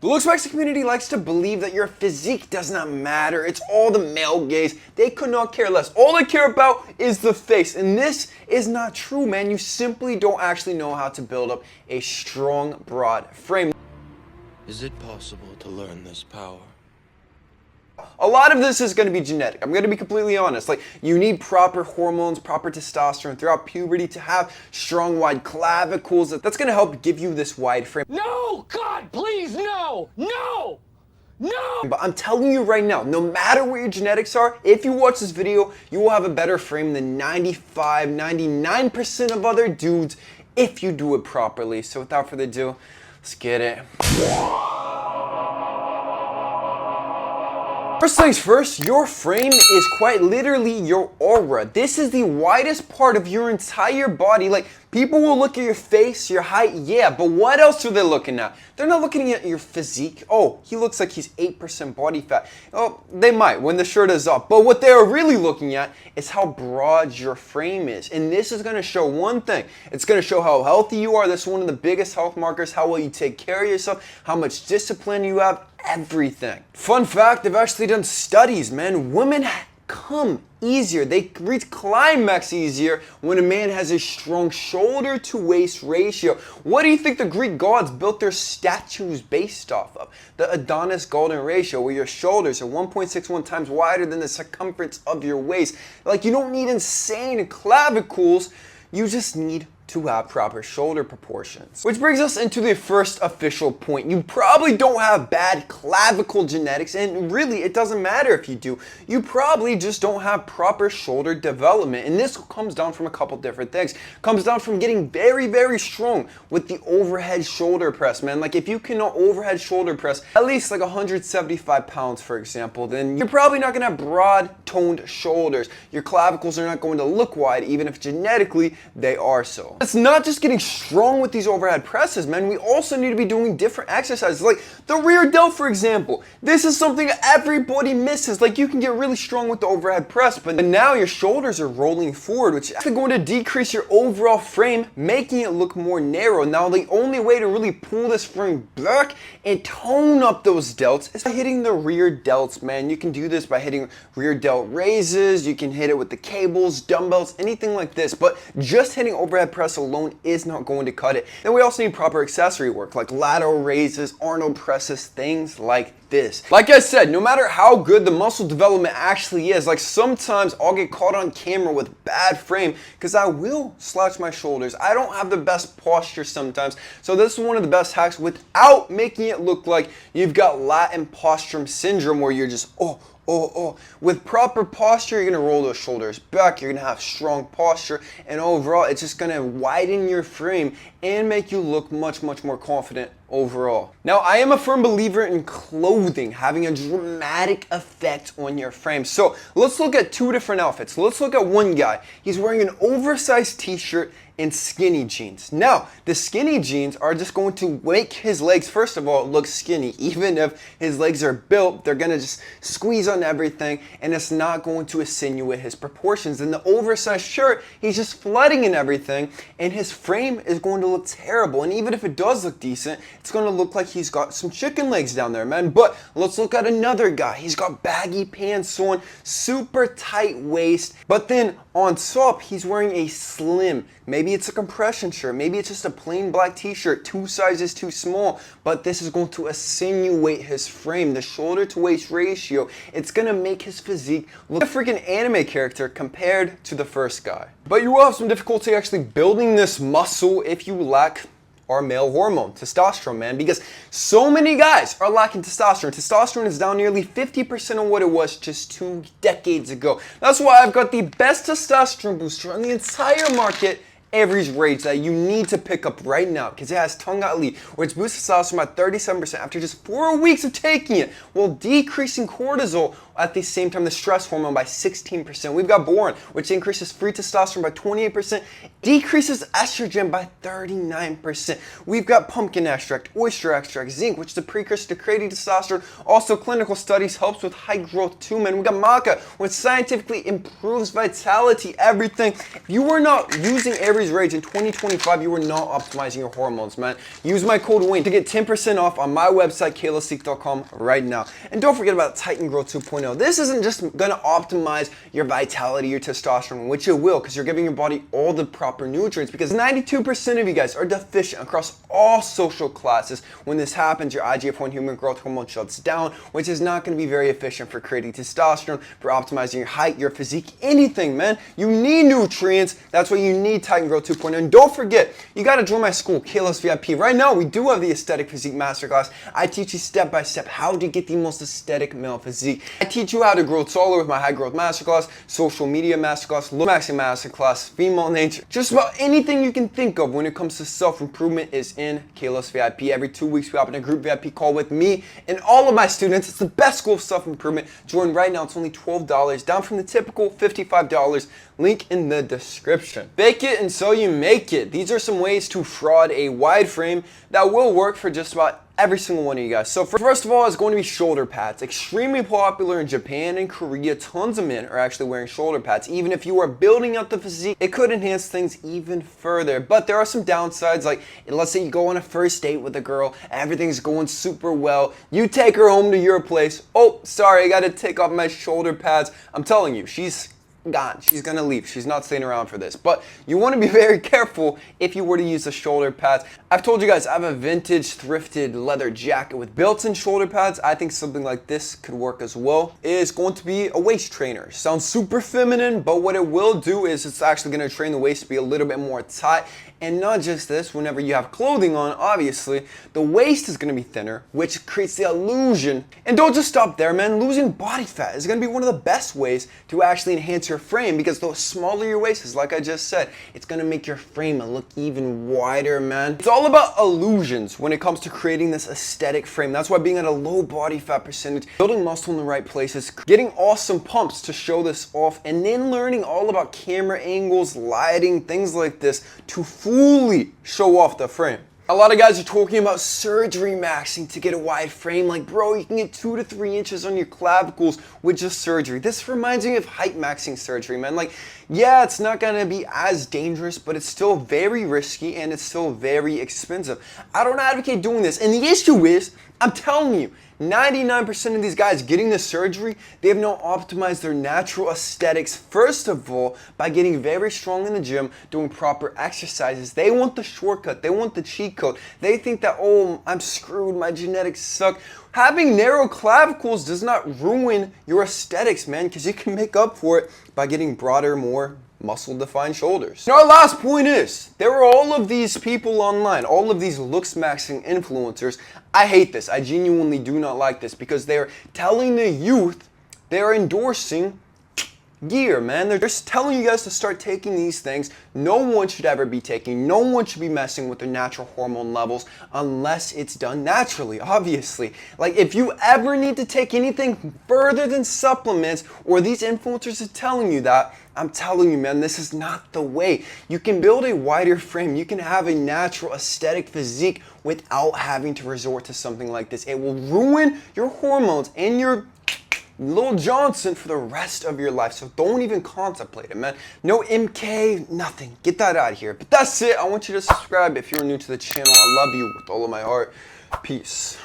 The looks-maxxing community likes to believe that your physique does not matter. It's all the male gaze. They could not care less. All they care about is the face. And this is not true, man. You simply don't actually know how to build up a strong, broad frame. Is it possible to learn this power? A lot of this is going to be genetic. I'm going to be completely honest. Like, you need proper hormones, proper testosterone throughout puberty to have strong, wide clavicles. That's going to help give you this wide frame. No! God, please, no! No! No! But I'm telling you right now, no matter what your genetics are, if you watch this video, you will have a better frame than 95, 99% of other dudes if you do it properly. So without further ado, let's get it. First things first, your frame is quite literally your aura. This is the widest part of your entire body. Like, people will look at your face, your height, yeah, but what else are they looking at? They're not looking at your physique. Oh, he looks like he's 8% body fat. Oh, they might when the shirt is off. But what they're really looking at is how broad your frame is. And this is going to show one thing. It's going to show how healthy you are. This is one of the biggest health markers, how well you take care of yourself, how much discipline you have, everything. Fun fact, they've actually done studies, man. Women come easier. They reach climax easier when a man has a strong shoulder to waist ratio. What do you think the Greek gods built their statues based off of? The Adonis golden ratio, where your shoulders are 1.61 times wider than the circumference of your waist. Like, you don't need insane clavicles, you just need to have proper shoulder proportions. Which brings us into the first official point. You probably don't have bad clavicle genetics, and really it doesn't matter if you do. You probably just don't have proper shoulder development, and this comes down from a couple different things. It comes down from getting very, very strong with the overhead shoulder press, man. Like, if you cannot overhead shoulder press at least like 175 pounds, for example, then you're probably not gonna have broad toned shoulders. Your clavicles are not going to look wide, even if genetically they are so. It's not just getting strong with these overhead presses, man. We also need to be doing different exercises, like the rear delt, for example. This is something everybody misses. Like, you can get really strong with the overhead press, but now your shoulders are rolling forward, which is actually going to decrease your overall frame, making it look more narrow. Now, the only way to really pull this frame back and tone up those delts is by hitting the rear delts, man. You can do this by hitting rear delt raises. You can hit it with the cables, dumbbells, anything like this, but just hitting overhead press alone is not going to cut it. Then we also need proper accessory work, like lateral raises, Arnold presses, things like this. Like I said, no matter how good the muscle development actually is, like, sometimes I'll get caught on camera with bad frame because I will slouch my shoulders. I don't have the best posture sometimes. So this is one of the best hacks without making it look like you've got Latin posturum syndrome, where you're just, oh. With proper posture, you're gonna roll those shoulders back, you're gonna have strong posture, and overall, it's just gonna widen your frame and make you look much, much more confident overall. Now, I am a firm believer in clothing having a dramatic effect on your frame. So let's look at two different outfits. Let's look at one guy. He's wearing an oversized t-shirt and skinny jeans. Now, the skinny jeans are just going to make his legs, first of all, look skinny. Even if his legs are built, they're gonna just squeeze on everything, and it's not going to accentuate his proportions. In the oversized shirt, he's just flooding in everything, and his frame is going to look terrible. And even if it does look decent, it's gonna look like he's got some chicken legs down there, man. But let's look at another guy. He's got baggy pants on, super tight waist, but then on top, he's wearing a slim, maybe it's a compression shirt, maybe it's just a plain black t-shirt, 2 sizes too small, but this is going to accentuate his frame, the shoulder to waist ratio. It's gonna make his physique look like a freaking anime character compared to the first guy. But you will have some difficulty actually building this muscle if you lack our male hormone, testosterone, man, because so many guys are lacking testosterone. Testosterone is down nearly 50% of what it was just 2 decades ago. That's why I've got the best testosterone booster on the entire market, Avery's Rage, that you need to pick up right now, because it has Tonga Elite, where it's boosted testosterone by 37% after just 4 weeks of taking it, while decreasing cortisol At the same time, the stress hormone by 16%. We've got boron, which increases free testosterone by 28%, decreases estrogen by 39%. We've got pumpkin extract, oyster extract, zinc, which is a precursor to creating testosterone. Also, clinical studies helps with height growth too, man. We got maca, which scientifically improves vitality, everything. If you were not using Aries Rage in 2025, you were not optimizing your hormones, man. Use my code WAYNE to get 10% off on my website, kalosique.com right now. And don't forget about Titan Growth 2.0. This isn't just going to optimize your vitality, your testosterone, which it will, because you're giving your body all the proper nutrients, because 92% of you guys are deficient across all social classes. When this happens, your IGF-1 human growth hormone shuts down, which is not going to be very efficient for creating testosterone, for optimizing your height, your physique, anything, man. You need nutrients. That's why you need Titan Growth 2.0. And don't forget, you got to join my school, Kalos VIP. Right now, we do have the Aesthetic Physique Masterclass. I teach you step by step how to get the most aesthetic male physique. I teach you how to grow taller with my High Growth Masterclass, Social Media Masterclass, Framemaxxing Masterclass, Female Nature. Just about anything you can think of when it comes to self-improvement is in Kalos VIP. Every 2 weeks, we hop in a group VIP call with me and all of my students. It's the best school of self-improvement. Join right now. It's only $12, down from the typical $55. Link in the description. Bake it until you make it. These are some ways to fraud a wide frame that will work for just about every single one of you guys. So first of all, it's going to be shoulder pads. Extremely popular in Japan and Korea. Tons of men are actually wearing shoulder pads. Even if you are building up the physique, it could enhance things even further. But there are some downsides, like let's say you go on a first date with a girl, everything's going super well. You take her home to your place. Oh, sorry, I gotta take off my shoulder pads. I'm telling you, she's gone. She's gonna leave. She's not staying around for this. But you want to be very careful if you were to use the shoulder pads. I've told you guys I have a vintage thrifted leather jacket with built-in shoulder pads. I think something like this could work as well. It is going to be a waist trainer. Sounds super feminine, but what it will do is it's actually going to train the waist to be a little bit more tight. And not just this, whenever you have clothing on, obviously, the waist is going to be thinner, which creates the illusion. And don't just stop there, man. Losing body fat is going to be one of the best ways to actually enhance your frame, because the smaller your waist is, like I just said, it's going to make your frame look even wider, man. It's all about illusions when it comes to creating this aesthetic frame. That's why being at a low body fat percentage, building muscle in the right places, getting awesome pumps to show this off, and then learning all about camera angles, lighting, things like this to fully show off the frame. A lot of guys are talking about surgery maxing to get a wide frame. Like, bro, you can get 2 to 3 inches on your clavicles with just surgery. This reminds me of height maxing surgery, man. Like, yeah, it's not gonna be as dangerous, but it's still very risky and it's still very expensive. I don't advocate doing this. And the issue is, I'm telling you, 99% of these guys getting the surgery, they have not optimized their natural aesthetics, first of all, by getting very strong in the gym, doing proper exercises. They want the shortcut. They want the cheat code. They think that, oh, I'm screwed. My genetics suck. Having narrow clavicles does not ruin your aesthetics, man, because you can make up for it by getting broader, more muscle-defined shoulders. And our last point is, there are all of these people online, all of these looks maxing influencers. I hate this. I genuinely do not like this, because they're telling the youth, they're endorsing gear, man. They're just telling you guys to start taking these things. No one should ever be taking, no one should be messing with their natural hormone levels unless it's done naturally, obviously. Like, if you ever need to take anything further than supplements, or these influencers are telling you that, I'm telling you, man, this is not the way. You can build a wider frame. You can have a natural aesthetic physique without having to resort to something like this. It will ruin your hormones and your Lil Johnson for the rest of your life. So don't even contemplate it, man. No MK, nothing. Get that out of here. But that's it. I want you to subscribe if you're new to the channel. I love you with all of my heart. Peace.